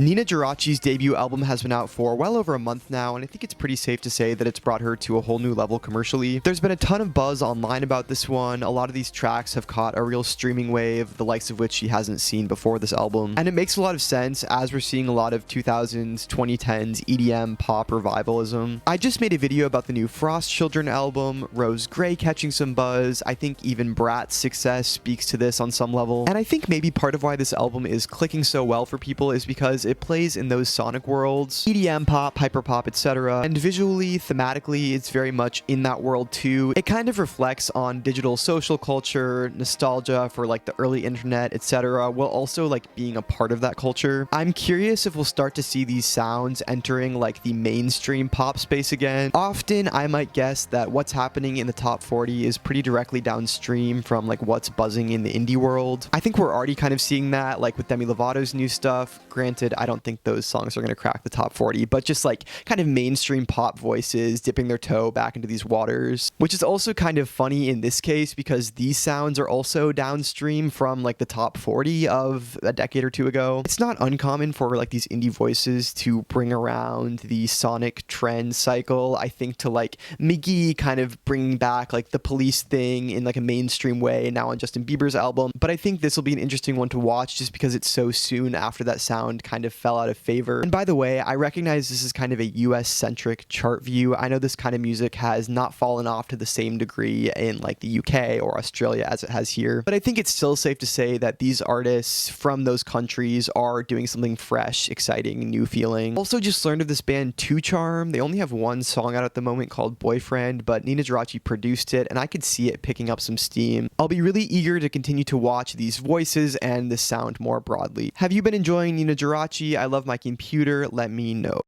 Nina Geraci's debut album has been out for well over a month now, and I think it's pretty safe to say that it's brought her to a whole new level commercially. There's been a ton of buzz online about this one. A lot of these tracks have caught a real streaming wave, the likes of which she hasn't seen before this album. And it makes a lot of sense as we're seeing a lot of 2000s, 2010s EDM pop revivalism. I just made a video about the new Frost Children album, Rose Gray catching some buzz. I think even Brat's success speaks to this on some level. And I think maybe part of why this album is clicking so well for people is because it plays in those sonic worlds, EDM pop, hyperpop, etc. And visually, thematically, it's very much in that world too. It kind of reflects on digital social culture, nostalgia for like the early internet, etc., while also like being a part of that culture. I'm curious if we'll start to see these sounds entering like the mainstream pop space again. Often, I might guess that what's happening in the top 40 is pretty directly downstream from like what's buzzing in the indie world. I think we're already kind of seeing that like with Demi Lovato's new stuff. Granted, I don't think those songs are going to crack the top 40, but just like kind of mainstream pop voices dipping their toe back into these waters, which is also kind of funny in this case because these sounds are also downstream from like the top 40 of a decade or two ago. It's not uncommon for like these indie voices to bring around the sonic trend cycle. I think to like Miggy kind of bringing back like the Police thing in like a mainstream way now on Justin Bieber's album, but I think this will be an interesting one to watch just because it's so soon after that sound kind of fell out of favor. And by the way, I recognize this is kind of a US-centric chart view. I know this kind of music has not fallen off to the same degree in like the UK or Australia as it has here, but I think it's still safe to say that these artists from those countries are doing something fresh, exciting, new feeling. Also just learned of this band Two Charm. They only have one song out at the moment called Boyfriend, but Nina Geraci produced it and I could see it picking up some steam. I'll be really eager to continue to watch these voices and the sound more broadly. Have you been enjoying Nina Geraci? I love my computer. Let me know.